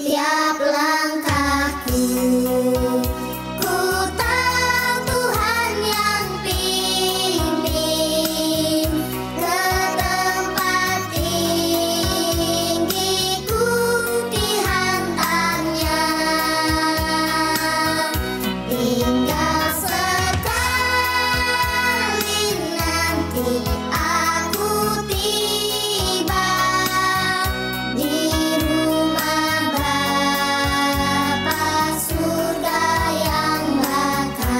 Tiap langkahku, ku tahu Tuhan yang pimpin ke tempat tinggi, ku dihantarnya. Tinggal sekali nanti aku tiba di rumah Bapa surga yang bakal.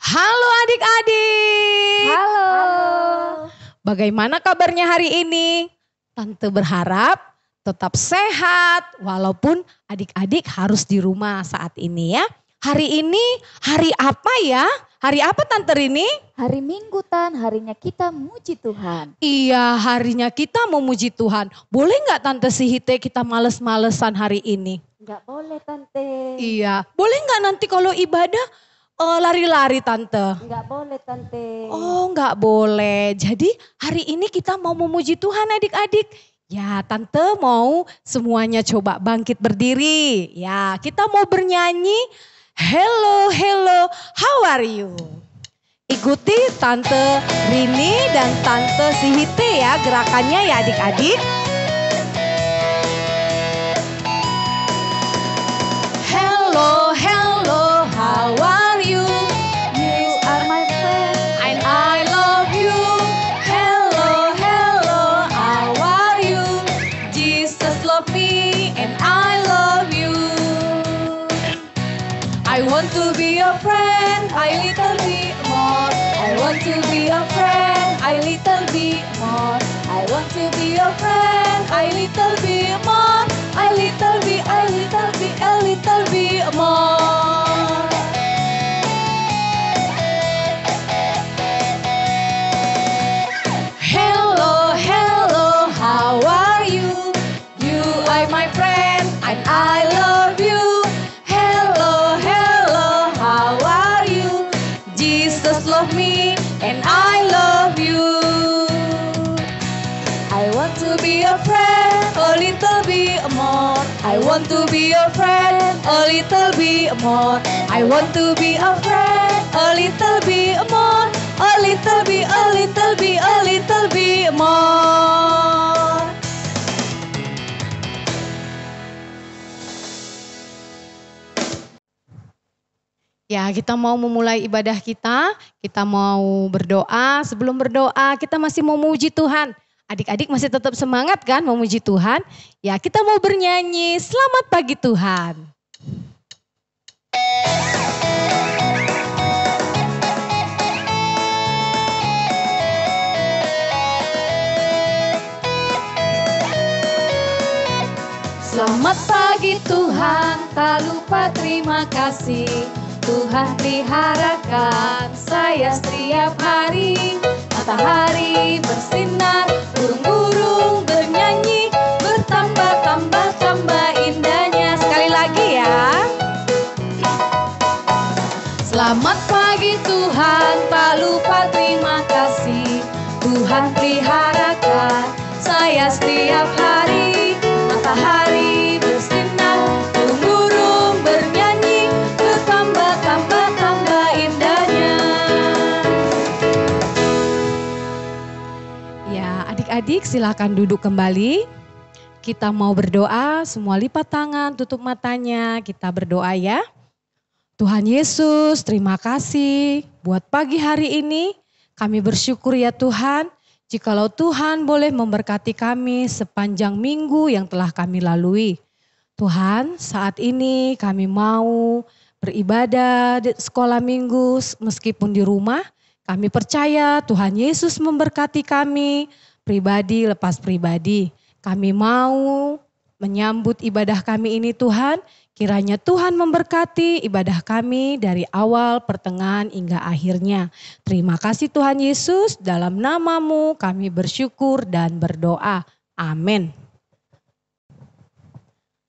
Halo adik-adik. Halo. Bagaimana kabarnya hari ini? Tante berharap tetap sehat walaupun adik-adik harus di rumah saat ini ya. Hari ini hari apa ya? Hari apa Tante Rini? Hari Minggu Tan, harinya kita muji Tuhan. Iya, harinya kita memuji Tuhan. Boleh nggak Tante Sihite kita males-malesan hari ini? Enggak boleh Tante. Iya, boleh nggak nanti kalau ibadah lari-lari Tante? Enggak boleh Tante. Oh, nggak boleh. Jadi hari ini kita mau memuji Tuhan adik-adik. Ya, Tante mau semuanya coba bangkit berdiri. Ya, kita mau bernyanyi. Hello, hello, how are you? Ikuti Tante Rini dan Tante Sihite ya gerakannya ya adik-adik. Hello, hello, how are you? You are my friend. And I love you. Hello, hello, how are you? Jesus love me and I love you. I want to be your friend, I little bit more. I want to be your friend, I little bit more. I want to be your friend, I little bit more. I little bit, a little bit more. Hello, hello, how are you? You are my friend and I love you. Hello, hello, how are you? Jesus love me and I love you. I want to be your friend, a little bit more. I want to be your friend, a little bit more. I want to be a friend, a little bit more. A little bit, a little bit, a little bit more. Ya, kita mau memulai ibadah kita mau berdoa. Sebelum berdoa, kita masih mau memuji Tuhan. Adik-adik masih tetap semangat kan memuji Tuhan? Ya, kita mau bernyanyi, selamat pagi Tuhan. Selamat pagi Tuhan, tak lupa terima kasih. Tuhan peliharakan saya setiap hari. Matahari bersinar, burung-burung bernyanyi, bertambah indahnya. Sekali lagi ya. Selamat pagi Tuhan, tak lupa terima kasih. Tuhan peliharakan saya setiap hari. Matahari bersinar, burung-burung bernyanyi, bertambah indahnya. Ya, adik-adik silakan duduk kembali. Kita mau berdoa, semua lipat tangan, tutup matanya, kita berdoa ya. Tuhan Yesus, terima kasih buat pagi hari ini. Kami bersyukur ya Tuhan, jikalau Tuhan boleh memberkati kami sepanjang minggu yang telah kami lalui. Tuhan, saat ini kami mau beribadah di sekolah minggu meskipun di rumah. Kami percaya Tuhan Yesus memberkati kami pribadi lepas pribadi. Kami mau menyambut ibadah kami ini Tuhan. Kiranya Tuhan memberkati ibadah kami dari awal, pertengahan, hingga akhirnya. Terima kasih Tuhan Yesus, dalam nama-Mu kami bersyukur dan berdoa. Amin.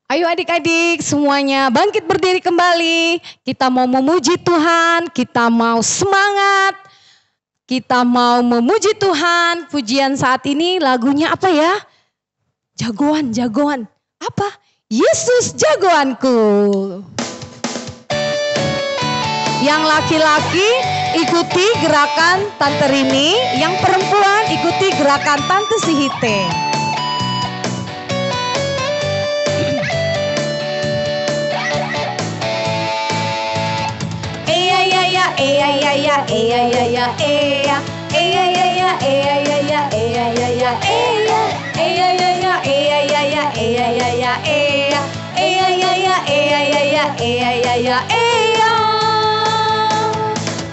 Ayo adik-adik semuanya bangkit berdiri kembali. Kita mau memuji Tuhan, kita mau semangat. Kita mau memuji Tuhan. Pujian saat ini lagunya apa ya? Jagoan, jagoan. Apa? Yesus jagoanku. Yang laki-laki ikuti gerakan Tante Rini, yang perempuan ikuti gerakan Tante Sihite. Eya ya ya, eya ya ya, eya ya ya, eya. Eya ya ya, eya ya ya, eya ya ya, eya. Eya ya ya, eya ya ya, eya ya ya, eya. Eya ya ya, eya ya ya, eya ya ya, eya.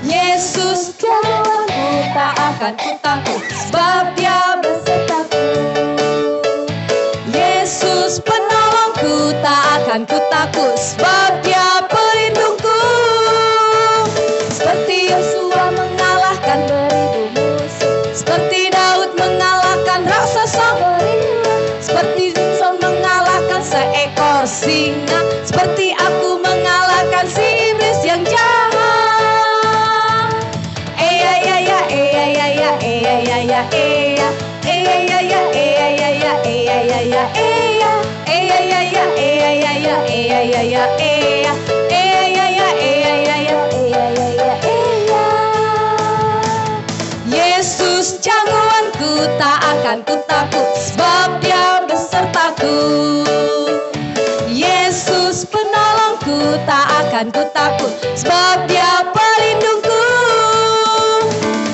Yesus jagoanku, tak akan ku takut, sebab Dia besertaku. Yesus penolongku, tak akan ku takut, sebab Dia pelindungku. Seperti Yosua mengalahkan beribu musuh, seperti Daud mengalahkan raksasa beribu, seperti Samson mengalahkan seekor singa, seperti aku mengalahkan si iblis yang jahat. Eya ya ya, eya ya ya, eya ya ya, eya. Eya ya ya, eya ya ya, eya ya ya, eya. Eya ya ya, eya ya ya, eya ya ya, eya. Eya ya ya, eya ya ya, eya ya ya, eya. Yesus jagoanku, tak akan ku takut, sebab Dia besertaku. Yesus penolongku, tak akan ku takut, sebab Dia pelindungku.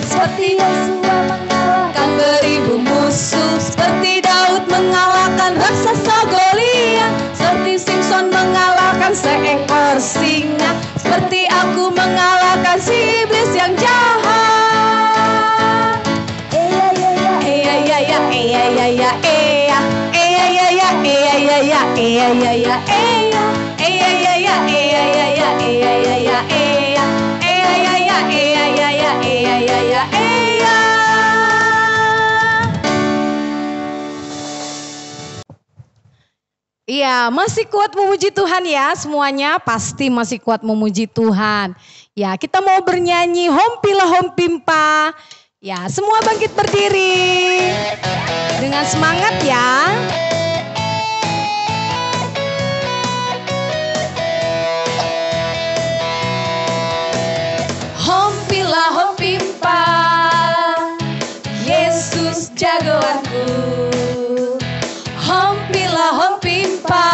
Seperti Yosua mengalahkan beribu musuh, seperti Daud mengalahkan raksasa Goliat, seperti Samson mengalahkan seekor singa, seperti aku mengalahkan si iblis yang jahat. Eya ya ya, eya ya ya, eya ya ya, eya. Eya ya ya, eya ya ya, eya ya ya, eya. Eya ya ya, eya ya ya, eya ya ya, eya. Eya ya ya, eya ya ya, eya ya ya, eya. Iya, masih kuat memuji Tuhan ya semuanya, pasti masih kuat memuji Tuhan. Ya, kita mau bernyanyi Hompilah Hompimpa. Ya, semua bangkit berdiri dengan semangat ya. Hompilah Hompimpa, Yesus jagoanku. Hompilah Hompimpa,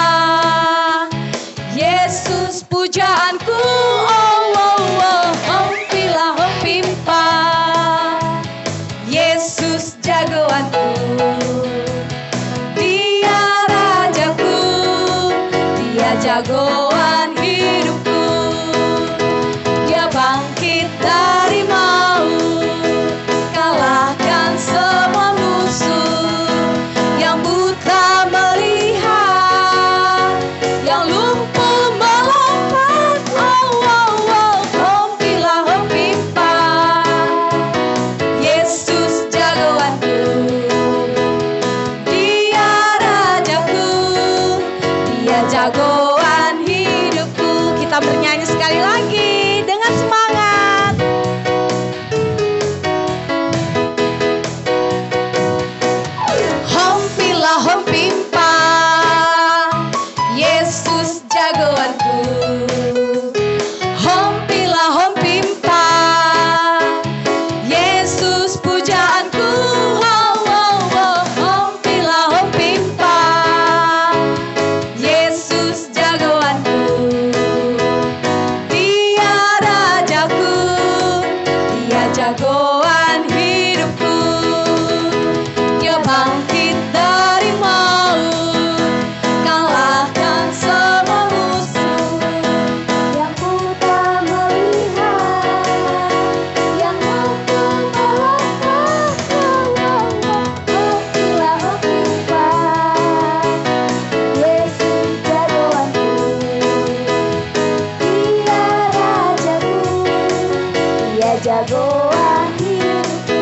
Yesus pujaanku. Oh, oh, oh. Hompilah Hompimpa, Yesus jagoanku. Dia rajaku, Dia jagoan hidupku. Dia bangkit dari maut, kalahkan semua musuh. Yang buta melihat, yang lumpuh melompat. Oh, oh, oh. Hompilah Hompimpa, Yesus jagoanku. Dia rajaku, Dia jagoan hidupku. Kita bernyanyi sekali lagi dengan semangat. Hompilah Hompimpa, Yesus jagoanku. Hompilah Hompimpa, Yesus pujaanku. Oh, oh, oh. Hompilah Hompimpa, Yesus jagoanku. Dia rajaku, Dia jagoan hidupku. Dia bangkit dari maut, kalahkan semua musuh. Yang buta melihat, yang lumpuh melompat. Hompilah Hompimpa, Yesus jagoanku. Dia rajaku, Dia jagoan hidupku.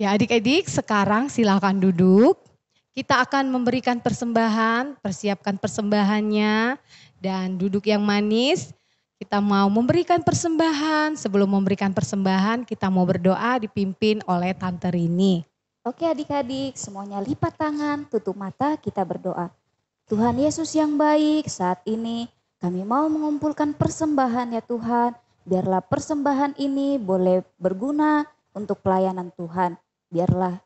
Ya adik-adik, sekarang silakan duduk. Kita akan memberikan persembahan, persiapkan persembahannya dan duduk yang manis. Kita mau memberikan persembahan. Sebelum memberikan persembahan, kita mau berdoa dipimpin oleh Tante Rini. Oke adik-adik, semuanya lipat tangan, tutup mata, kita berdoa. Tuhan Yesus yang baik, saat ini kami mau mengumpulkan persembahan ya Tuhan. Biarlah persembahan ini boleh berguna untuk pelayanan Tuhan. Biarlah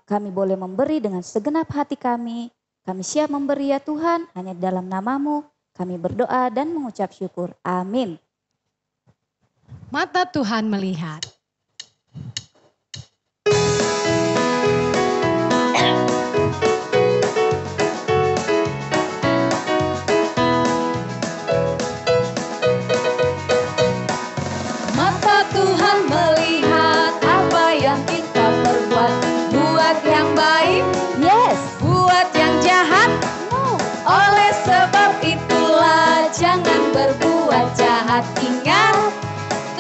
kami boleh memberi dengan segenap hati kami. Kami siap memberi ya Tuhan, hanya dalam nama-Mu. Kami berdoa dan mengucap syukur. Amin. Mata Tuhan melihat. Mata Tuhan melihat apa yang kita perbuat. Buat yang baik, yes. Buat yang jahat, No. oleh sebab itulah jangan berbuat jahat. Ingat,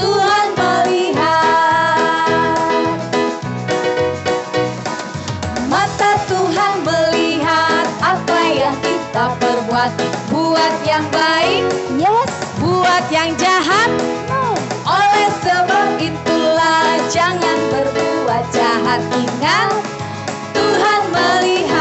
Tuhan melihat. Mata Tuhan melihat apa yang kita perbuat. Buat yang baik, Yes. buat yang jahat. No. Oleh sebab itulah jangan berbuat jahat. Ingat, Tuhan melihat.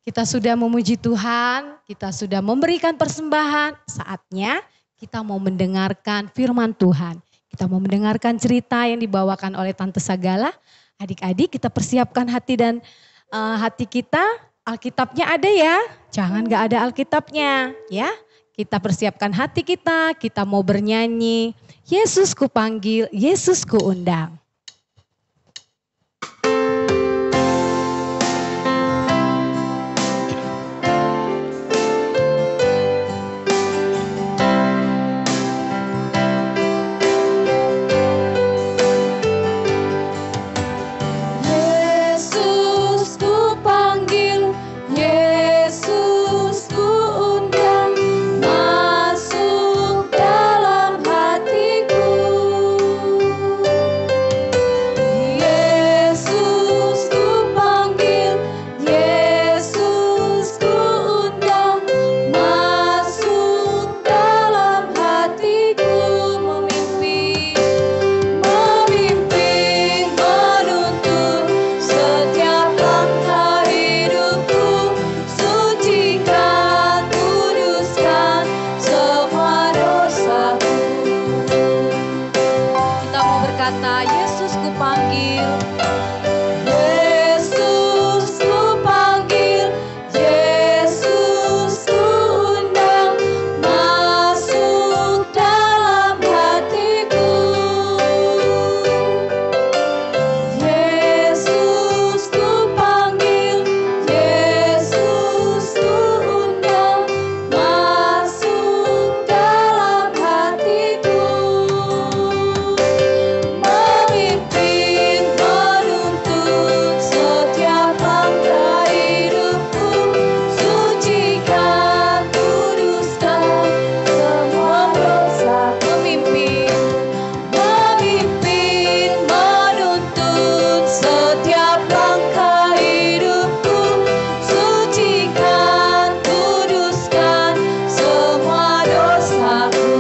Kita sudah memuji Tuhan, kita sudah memberikan persembahan. Saatnya kita mau mendengarkan firman Tuhan. Kita mau mendengarkan cerita yang dibawakan oleh Tante Sagala. Adik-adik, kita persiapkan hati dan hati kita. Alkitabnya ada ya, jangan gak ada Alkitabnya ya. Kita persiapkan hati kita mau bernyanyi. Yesus ku panggil, Yesus ku undang. Yesus ku panggil, Yesus ku undang, masuk dalam hatiku. Yesus ku panggil, Yesus ku undang, masuk dalam hatiku. Memimpin, menuntun setiap langkah hidupku, sucikan, kuduskan semua dosaku. Kita mau berkata, Yesus ku panggil, Yesus ku panggil, Yesus ku undang, masuk dalam hatiku. Yesus ku panggil, Yesus ku undang, masuk dalam hatiku. Memimpin, menuntun setiap langkah hidupku, sucikan, kuduskan semua dosa. Memimpin, menuntun setiap langkah hidupku, sucikan, kuduskan semua dosaku.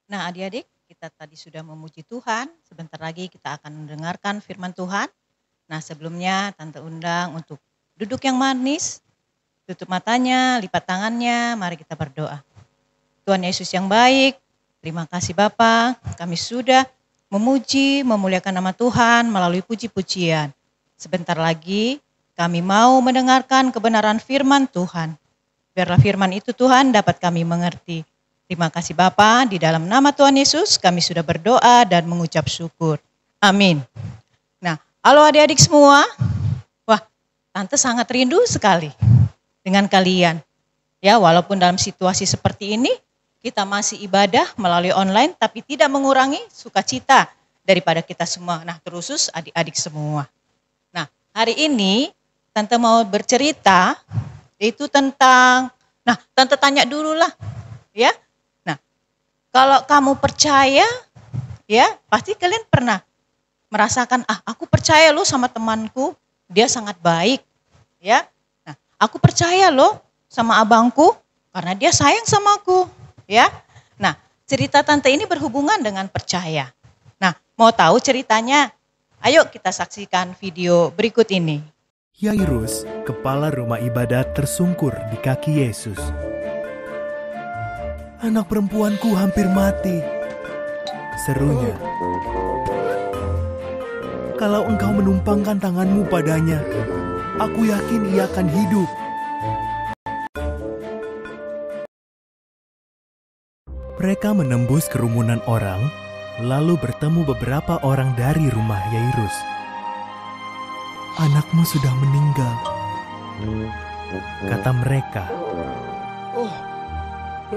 Nah adik-adik, kita tadi sudah memuji Tuhan, sebentar lagi kita akan mendengarkan firman Tuhan. Nah sebelumnya Tante undang untuk duduk yang manis, tutup matanya, lipat tangannya, mari kita berdoa. Tuhan Yesus yang baik, terima kasih Bapa, kami sudah memuji, memuliakan nama Tuhan melalui puji-pujian. Sebentar lagi kami mau mendengarkan kebenaran firman Tuhan. Biarlah firman itu Tuhan dapat kami mengerti. Terima kasih Bapa, di dalam nama Tuhan Yesus kami sudah berdoa dan mengucap syukur. Amin. Nah, halo adik-adik semua. Wah, Tante sangat rindu sekali dengan kalian. Ya, walaupun dalam situasi seperti ini, kita masih ibadah melalui online, tapi tidak mengurangi sukacita daripada kita semua. Nah, terusus adik-adik semua. Nah, hari ini Tante mau bercerita, yaitu tentang, nah Tante tanya dulu lah, ya. Nah, kalau kamu percaya, ya pasti kalian pernah merasakan, aku percaya loh sama temanku, dia sangat baik. Ya, nah, aku percaya loh sama abangku karena dia sayang sama aku. Ya, nah cerita tante ini berhubungan dengan percaya. Nah, mau tahu ceritanya? Ayo kita saksikan video berikut ini. Yairus, kepala rumah ibadat, tersungkur di kaki Yesus. "Anak perempuanku hampir mati," serunya. "Kalau engkau menumpangkan tanganmu padanya, aku yakin ia akan hidup." Mereka menembus kerumunan orang, lalu bertemu beberapa orang dari rumah Yairus. "Anakmu sudah meninggal," kata mereka.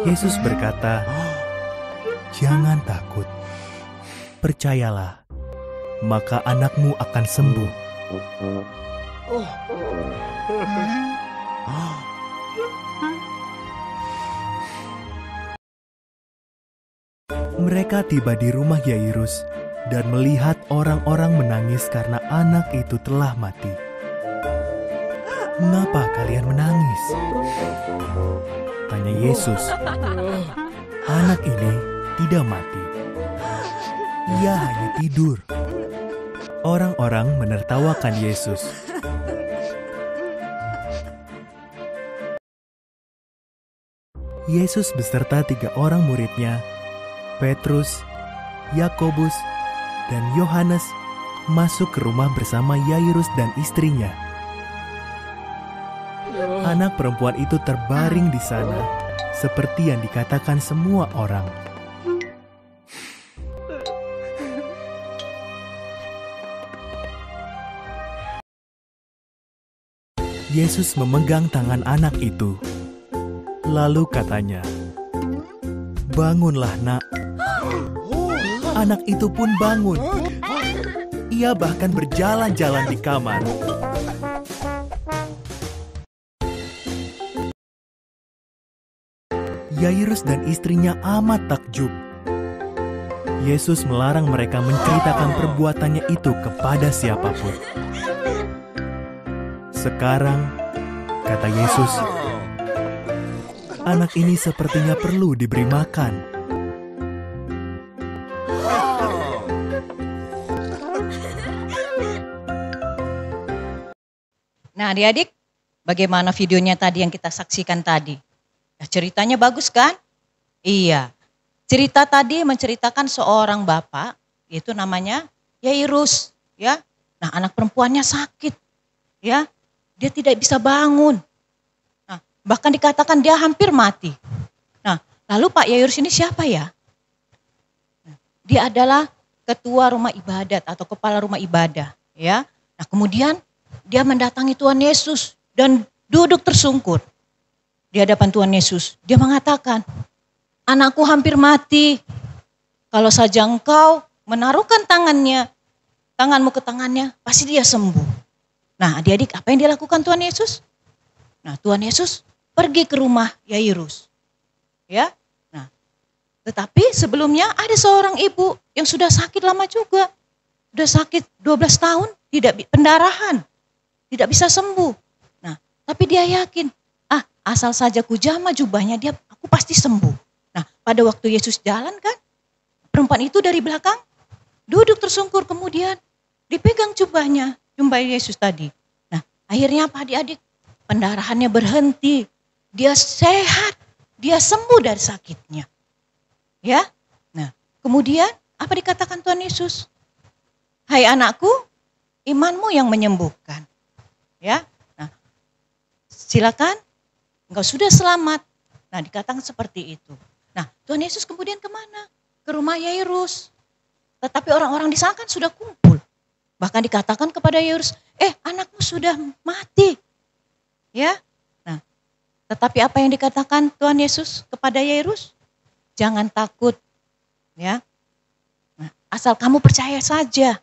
Yesus berkata, "Jangan takut. Percayalah, maka anakmu akan sembuh." Mereka tiba di rumah Yairus dan melihat orang-orang menangis karena anak itu telah mati. "Mengapa kalian menangis?" tanya Yesus. "Anak ini tidak mati. Ia hanya tidur." Orang-orang menertawakan Yesus. Yesus beserta 3 orang muridnya, Petrus, Yakobus, dan Yohanes, masuk ke rumah bersama Yairus dan istrinya. Anak perempuan itu terbaring di sana, seperti yang dikatakan semua orang. Yesus memegang tangan anak itu, lalu katanya, "Bangunlah, Nak." Anak itu pun bangun. Ia bahkan berjalan-jalan di kamar. Yairus dan istrinya amat takjub. Yesus melarang mereka menceritakan perbuatannya itu kepada siapapun. "Sekarang," kata Yesus, "anak ini sepertinya perlu diberi makan." Nah adik-adik, bagaimana videonya tadi yang kita saksikan tadi? Nah, ceritanya bagus kan? Iya, cerita tadi menceritakan seorang bapak, itu namanya Yairus. Ya, nah anak perempuannya sakit. Ya, dia tidak bisa bangun. Nah, bahkan dikatakan dia hampir mati. Nah, lalu Pak Yairus ini siapa ya? Nah, dia adalah ketua rumah ibadat atau kepala rumah ibadah. Ya, nah kemudian dia mendatangi Tuhan Yesus dan duduk tersungkur di hadapan Tuhan Yesus. Dia mengatakan, "Anakku hampir mati. Kalau saja engkau menaruhkan tanganmu ke tangannya, pasti dia sembuh." Nah adik-adik, apa yang dilakukan Tuhan Yesus? Nah Tuhan Yesus pergi ke rumah Yairus. Ya, nah tetapi sebelumnya ada seorang ibu yang sudah sakit lama juga. Sudah sakit 12 tahun, pendarahan. Tidak bisa sembuh. Nah, tapi dia yakin, asal saja ku jamah jubahnya, aku pasti sembuh. Nah, pada waktu Yesus jalan kan, perempuan itu dari belakang duduk tersungkur, kemudian dipegang jubah Yesus tadi. Nah, akhirnya apa adik-adik? Pendarahannya berhenti. Dia sehat, dia sembuh dari sakitnya. Ya. Nah, kemudian apa dikatakan Tuhan Yesus? "Hai anakku, imanmu yang menyembuhkan." Ya, nah, silakan, engkau sudah selamat. Nah, dikatakan seperti itu. Nah, Tuhan Yesus kemudian kemana? Ke rumah Yairus. Tetapi orang-orang di sana kan sudah kumpul. Bahkan dikatakan kepada Yairus, anakmu sudah mati. Ya, nah, tetapi apa yang dikatakan Tuhan Yesus kepada Yairus? Jangan takut, ya. Nah, asal kamu percaya saja,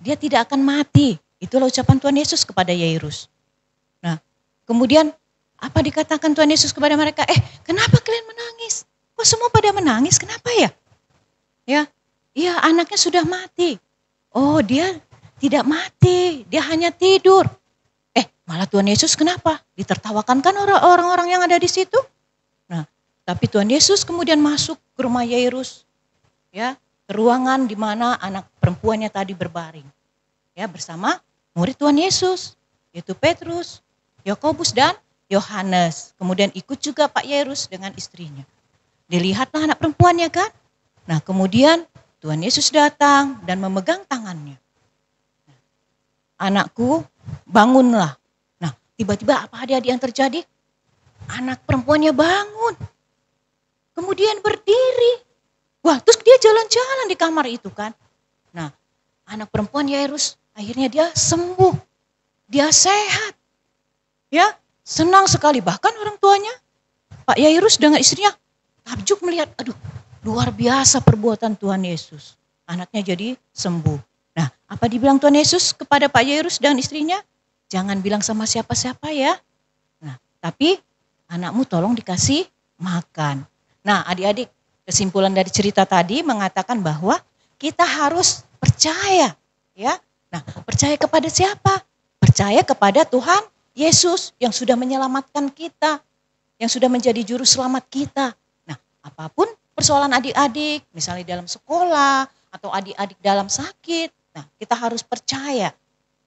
dia tidak akan mati. Itulah ucapan Tuhan Yesus kepada Yairus. Nah, kemudian apa dikatakan Tuhan Yesus kepada mereka? Kenapa kalian menangis? Kok semua pada menangis? Kenapa ya? Ya, anaknya sudah mati. oh dia tidak mati, dia hanya tidur. Malah Tuhan Yesus kenapa? Ditertawakan kan orang-orang yang ada di situ. Nah, tapi Tuhan Yesus kemudian masuk ke rumah Yairus, ya, ke ruangan di mana anak perempuannya tadi berbaring, ya, bersama murid Tuhan Yesus, yaitu Petrus, Yakobus dan Yohanes. Kemudian ikut juga Pak Yairus dengan istrinya. Dilihatlah anak perempuannya kan. Nah, kemudian Tuhan Yesus datang dan memegang tangannya. Anakku, bangunlah. Tiba-tiba apa adik-adik yang terjadi? Anak perempuannya bangun. Kemudian berdiri. Wah, terus dia jalan-jalan di kamar itu kan. Nah, anak perempuan Yairus akhirnya dia sembuh. Dia sehat. Ya, senang sekali. Bahkan orang tuanya, Pak Yairus dengan istrinya, takjub melihat, aduh, luar biasa perbuatan Tuhan Yesus. Anaknya jadi sembuh. Nah, apa dibilang Tuhan Yesus kepada Pak Yairus dan istrinya? Jangan bilang sama siapa-siapa ya. Nah, tapi anakmu tolong dikasih makan. Nah, adik-adik, kesimpulan dari cerita tadi mengatakan bahwa kita harus percaya, ya. Nah, percaya kepada siapa? Percaya kepada Tuhan Yesus yang sudah menyelamatkan kita, yang sudah menjadi juru selamat kita. Nah, apapun persoalan adik-adik, misalnya dalam sekolah atau adik-adik dalam sakit, nah, kita harus percaya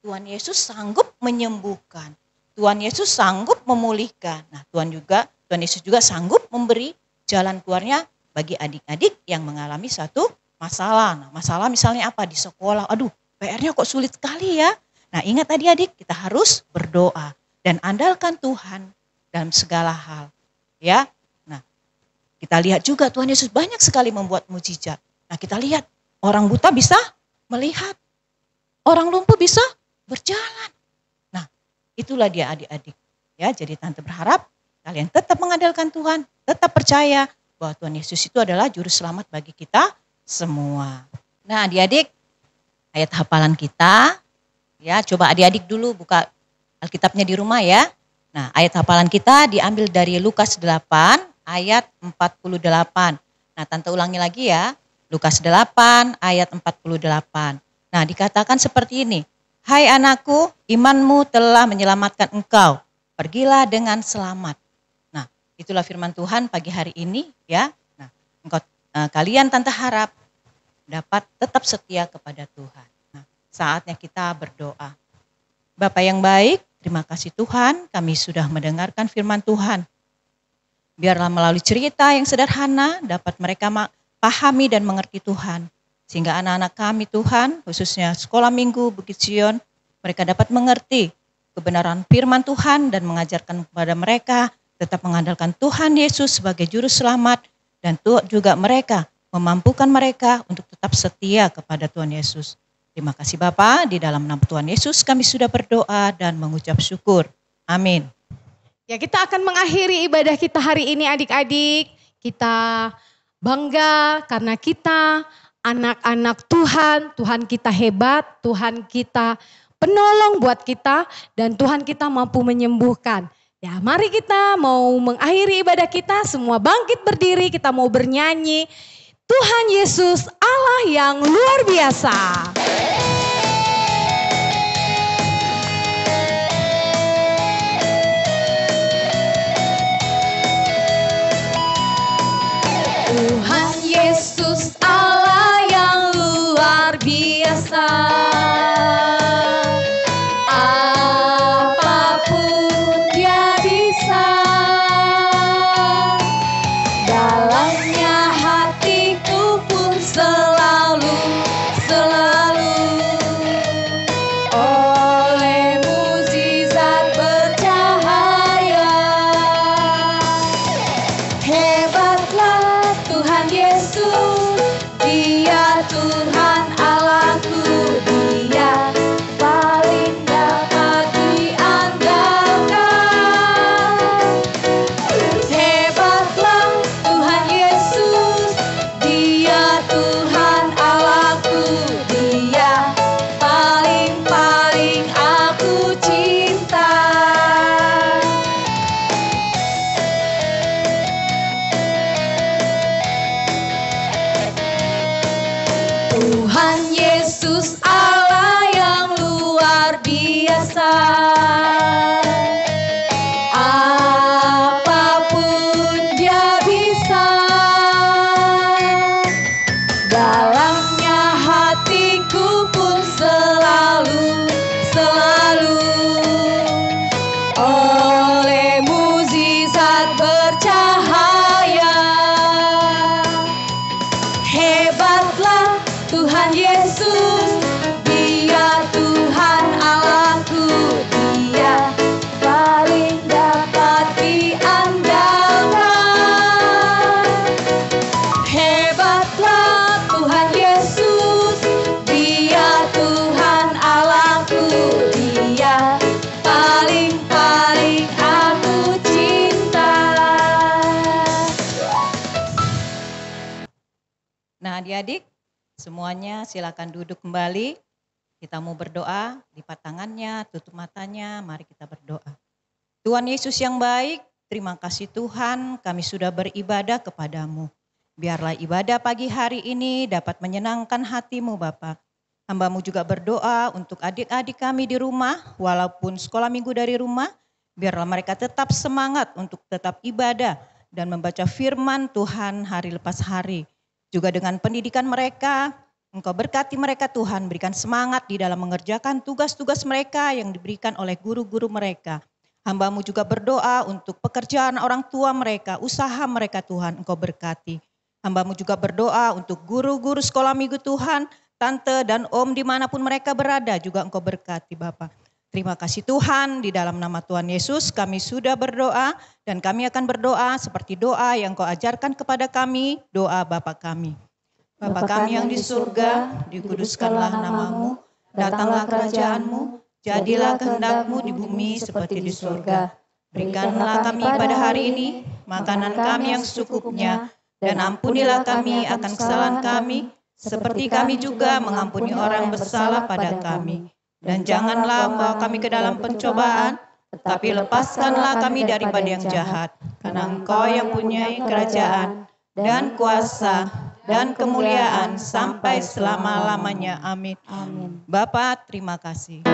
Tuhan Yesus sanggup menyembuhkan. Tuhan Yesus sanggup memulihkan. Nah, Tuhan Yesus juga sanggup memberi jalan keluarnya bagi adik-adik yang mengalami satu masalah. Nah, masalah misalnya apa? Di sekolah, aduh PR-nya kok sulit sekali ya. Nah, ingat adik-adik, kita harus berdoa dan andalkan Tuhan dalam segala hal. Ya. Nah, kita lihat juga Tuhan Yesus banyak sekali membuat mujizat. Nah, kita lihat orang buta bisa melihat. Orang lumpuh bisa berjalan. Nah, itulah dia adik-adik. Ya, jadi tante berharap kalian tetap mengandalkan Tuhan, tetap percaya bahwa Tuhan Yesus itu adalah juru selamat bagi kita semua. Nah, adik-adik, ayat hafalan kita, ya, coba adik-adik dulu buka Alkitabnya di rumah ya. Nah, ayat hafalan kita diambil dari Lukas 8 ayat 48. Nah, tante ulangi lagi ya. Lukas 8 ayat 48. Nah, dikatakan seperti ini. Hai anakku, imanmu telah menyelamatkan engkau. Pergilah dengan selamat. Nah, itulah firman Tuhan pagi hari ini ya. Nah, kalian tante harap dapat tetap setia kepada Tuhan. Nah, saatnya kita berdoa. Bapa yang baik, terima kasih Tuhan, kami sudah mendengarkan firman Tuhan. Biarlah melalui cerita yang sederhana dapat mereka pahami dan mengerti Tuhan. Sehingga anak-anak kami Tuhan, khususnya sekolah minggu Bukit Sion, mereka dapat mengerti kebenaran firman Tuhan dan mengajarkan kepada mereka tetap mengandalkan Tuhan Yesus sebagai juru selamat dan juga mereka memampukan mereka untuk tetap setia kepada Tuhan Yesus. Terima kasih Bapa, di dalam nama Tuhan Yesus kami sudah berdoa dan mengucap syukur. Amin. Ya, kita akan mengakhiri ibadah kita hari ini adik-adik. Kita bangga karena kita anak-anak Tuhan, Tuhan kita hebat, Tuhan kita penolong buat kita, dan Tuhan kita mampu menyembuhkan. Ya, mari kita mau mengakhiri ibadah kita, semua bangkit berdiri, kita mau bernyanyi. Tuhan Yesus Allah yang luar biasa. Tuhan Yesus Allah yang luar biasa. Apapun Dia bisa. Dalamnya hatiku pun selalu oleh mukjizat bercahaya. Hebatlah Tuhan Yesus, Dia Tuhan Allahku, Dia paling dapat diandalkan. Hebatlah Tuhan Yesus, Dia Tuhan Allahku, Dia paling aku cinta. Nah adik-adik, semuanya silakan duduk kembali. Kita mau berdoa, lipat tangannya, tutup matanya, mari kita berdoa. Tuhan Yesus yang baik, terima kasih Tuhan kami sudah beribadah kepadamu. Biarlah ibadah pagi hari ini dapat menyenangkan hatimu Bapa. Hamba-Mu juga berdoa untuk adik-adik kami di rumah, walaupun sekolah minggu dari rumah, biarlah mereka tetap semangat untuk tetap ibadah dan membaca firman Tuhan hari lepas hari. Juga dengan pendidikan mereka, Engkau berkati mereka Tuhan, berikan semangat di dalam mengerjakan tugas-tugas mereka yang diberikan oleh guru-guru mereka. Hamba-Mu juga berdoa untuk pekerjaan orang tua mereka, usaha mereka Tuhan, Engkau berkati. Hamba-Mu juga berdoa untuk guru-guru sekolah minggu Tuhan, tante dan om dimanapun mereka berada juga Engkau berkati Bapa. Terima kasih Tuhan, di dalam nama Tuhan Yesus kami sudah berdoa dan kami akan berdoa seperti doa yang Engkau ajarkan kepada kami, doa Bapa kami. Bapa kami yang di surga, dikuduskanlah nama-Mu, datanglah kerajaan-Mu, jadilah kehendak-Mu di bumi seperti di surga. Berikanlah kami pada hari ini makanan kami yang secukupnya, dan ampunilah kami akan kesalahan kami, seperti kami juga mengampuni orang bersalah pada kami. Dan janganlah membawa kami ke dalam pencobaan, tetapi lepaskanlah kami daripada yang jahat. Karena Engkau yang punyai kerajaan dan kuasa dan kemuliaan sampai selama-lamanya. Amin. Amin. Bapa, terima kasih.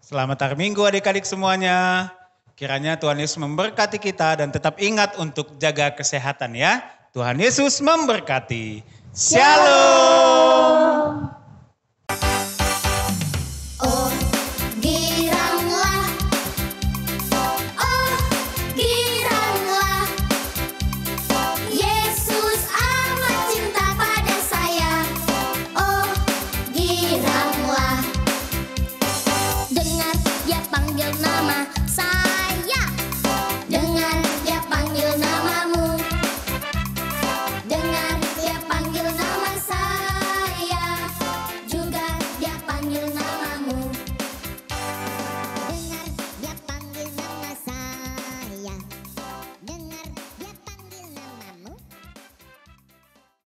Selamat hari Minggu adik-adik semuanya. Kiranya Tuhan Yesus memberkati kita dan tetap ingat untuk jaga kesehatan ya. Tuhan Yesus memberkati. Shalom.